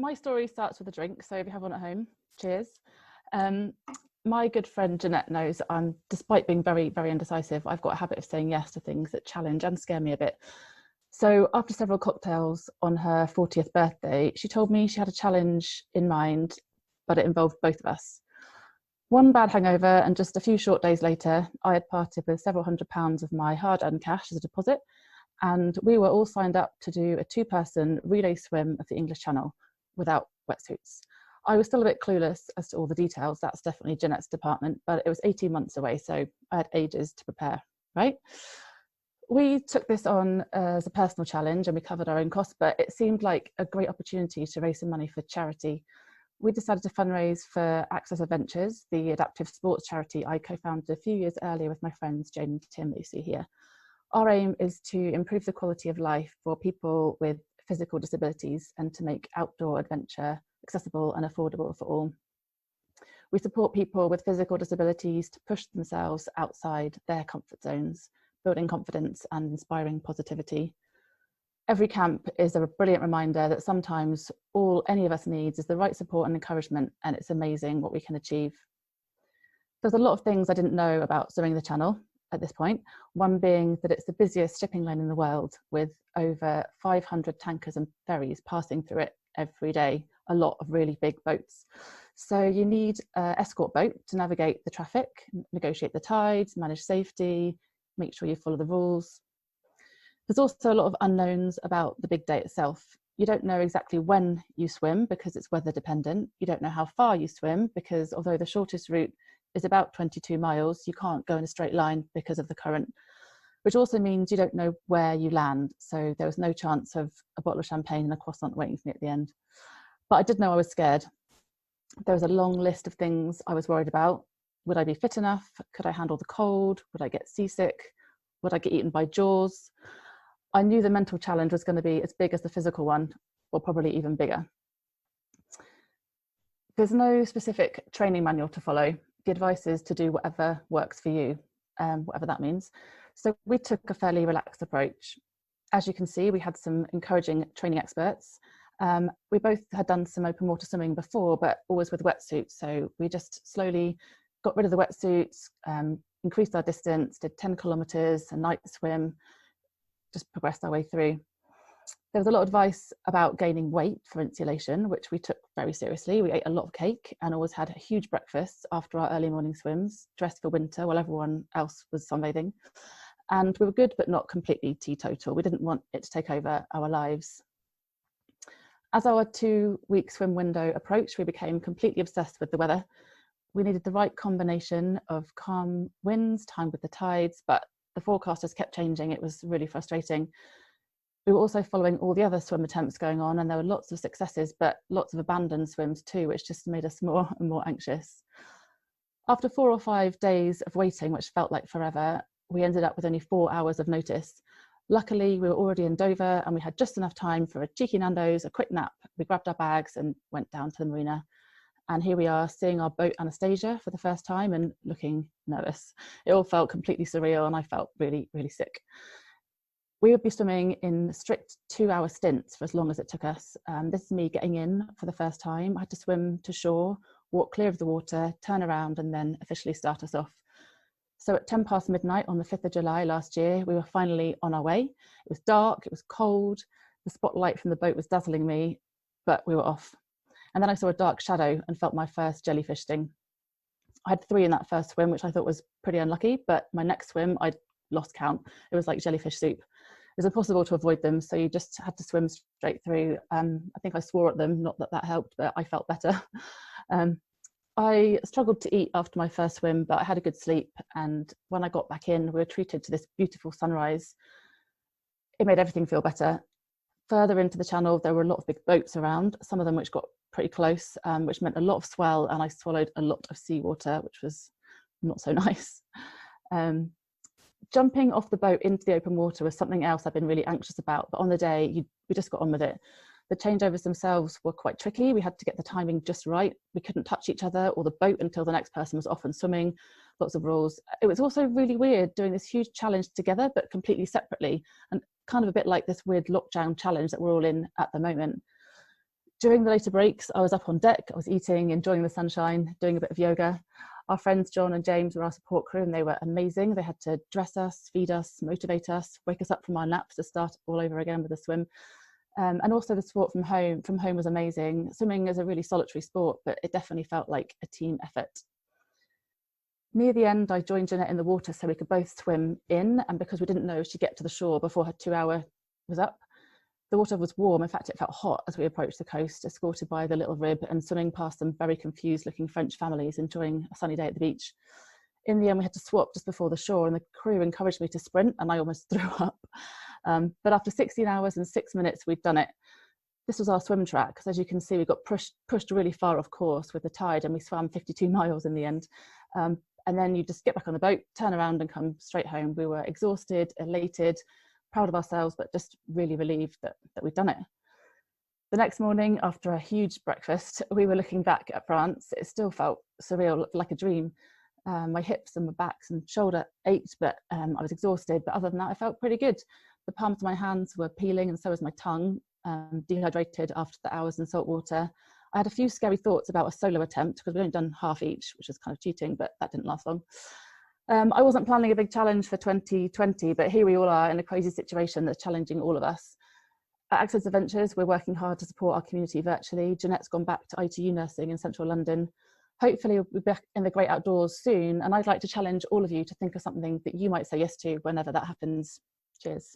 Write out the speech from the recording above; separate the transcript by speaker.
Speaker 1: my story starts with a drink, so if you have one at home, cheers. Um, my good friend Jeanette knows despite being very, very indecisive, I've got a habit of saying yes to things that challenge and scare me a bit. So after several cocktails on her 40th birthday, she told me she had a challenge in mind, but it involved both of us. One bad hangover, and just a few short days later, I had parted with several £100s of my hard-earned cash as a deposit, and we were all signed up to do a two-person relay swim of the English Channel without wetsuits. I was still a bit clueless as to all the details. That's definitely Jeanette's department, but it was 18 months away, so I had ages to prepare, right? We took this on as a personal challenge and we covered our own costs, but it seemed like a great opportunity to raise some money for charity. We decided to fundraise for Access Adventures, the adaptive sports charity I co-founded a few years earlier with my friends Jane and Tim, that you see here. Our aim is to improve the quality of life for people with physical disabilities and to make outdoor adventure accessible and affordable for all. We support people with physical disabilities to push themselves outside their comfort zones, building confidence and inspiring positivity. Every camp is a brilliant reminder that sometimes all any of us needs is the right support and encouragement, and it's amazing what we can achieve. There's a lot of things I didn't know about swimming the Channel at this point, one being that it's the busiest shipping lane in the world, with over 500 tankers and ferries passing through it every day, a lot of really big boats. So you need an escort boat to navigate the traffic, negotiate the tides, manage safety, make sure you follow the rules. There's also a lot of unknowns about the big day itself. You don't know exactly when you swim because it's weather dependent. You don't know how far you swim because although the shortest route is about 22 miles, you can't go in a straight line because of the current, which also means you don't know where you land. So there was no chance of a bottle of champagne and a croissant waiting for me at the end. But I did know I was scared. There was a long list of things I was worried about. Would I be fit enough? Could I handle the cold? Would I get seasick? Would I get eaten by jaws? I knew the mental challenge was going to be as big as the physical one, or probably even bigger. There's no specific training manual to follow. The advice is to do whatever works for you, whatever that means. So we took a fairly relaxed approach. As you can see, we had some encouraging training experts. We both had done some open water swimming before, but always with wetsuits. So we just slowly got rid of the wetsuits, increased our distance, did 10 kilometers, a night swim, just progressed our way through. There was a lot of advice about gaining weight for insulation, which we took very seriously. We ate a lot of cake and always had a huge breakfast after our early morning swims, dressed for winter while everyone else was sunbathing. And we were good, but not completely teetotal. We didn't want it to take over our lives. As our 2-week swim window approached, we became completely obsessed with the weather. We needed the right combination of calm winds timed with the tides, but the forecasters kept changing. It was really frustrating. We were also following all the other swim attempts going on, and there were lots of successes, but lots of abandoned swims too, which just made us more and more anxious. After 4 or 5 days of waiting, which felt like forever, we ended up with only 4 hours of notice. Luckily, we were already in Dover and we had just enough time for a cheeky Nando's, a quick nap. We grabbed our bags and went down to the marina. And here we are seeing our boat Anastasia for the first time and looking nervous. It all felt completely surreal and I felt really, really sick. We would be swimming in strict 2-hour stints for as long as it took us. This is me getting in for the first time. I had to swim to shore, walk clear of the water, turn around and then officially start us off. So at 10 past midnight on the 5th of July last year, we were finally on our way. It was dark, it was cold, the spotlight from the boat was dazzling me, but we were off. And then I saw a dark shadow and felt my first jellyfish sting. I had 3 in that first swim, which I thought was pretty unlucky, but my next swim, I lost count. It was like jellyfish soup. It was impossible to avoid them, so you just had to swim straight through. I think I swore at them, not that that helped, but I felt better. I struggled to eat after my first swim, but I had a good sleep. And when I got back in, we were treated to this beautiful sunrise. It made everything feel better. Further into the channel, there were a lot of big boats around, some of them which got pretty close, which meant a lot of swell, and I swallowed a lot of seawater, which was not so nice. Jumping off the boat into the open water was something else I've been really anxious about, but on the day, we just got on with it. The changeovers themselves were quite tricky. We had to get the timing just right. We couldn't touch each other or the boat until the next person was off and swimming. Lots of rules. It was also really weird doing this huge challenge together, but completely separately, and kind of a bit like this weird lockdown challenge that we're all in at the moment. During the later breaks, I was up on deck, I was eating, enjoying the sunshine, doing a bit of yoga. Our friends John and James were our support crew, and they were amazing. They had to dress us, feed us, motivate us, wake us up from our naps to start all over again with a swim. And also the support from home was amazing. Swimming is a really solitary sport, but it definitely felt like a team effort. Near the end, I joined Jeanette in the water so we could both swim in, and because we didn't know she'd get to the shore before her 2-hour was up. The water was warm. In fact, it felt hot as we approached the coast, escorted by the little rib and swimming past some very confused looking French families enjoying a sunny day at the beach. In the end, we had to swap just before the shore, and the crew encouraged me to sprint, and I almost threw up. But after 16 hours and 6 minutes, we'd done it. This was our swim track, because as you can see, we got pushed really far off course with the tide, and we swam 52 miles in the end. And then you just get back on the boat, turn around and come straight home. We were exhausted, elated, proud of ourselves, but just really relieved that we'd done it. The next morning, after a huge breakfast, we were looking back at France. It still felt surreal, like a dream. My hips and my backs and shoulder ached, but I was exhausted. But other than that, I felt pretty good. The palms of my hands were peeling, and so was my tongue, dehydrated after the hours in salt water. I had a few scary thoughts about a solo attempt, because we'd only done half each, which was kind of cheating, but that didn't last long. I wasn't planning a big challenge for 2020, but here we all are in a crazy situation that's challenging all of us. At Access Adventures, we're working hard to support our community virtually. Jeanette's gone back to ITU nursing in central London. Hopefully we'll be back in the great outdoors soon, and I'd like to challenge all of you to think of something that you might say yes to whenever that happens. Cheers.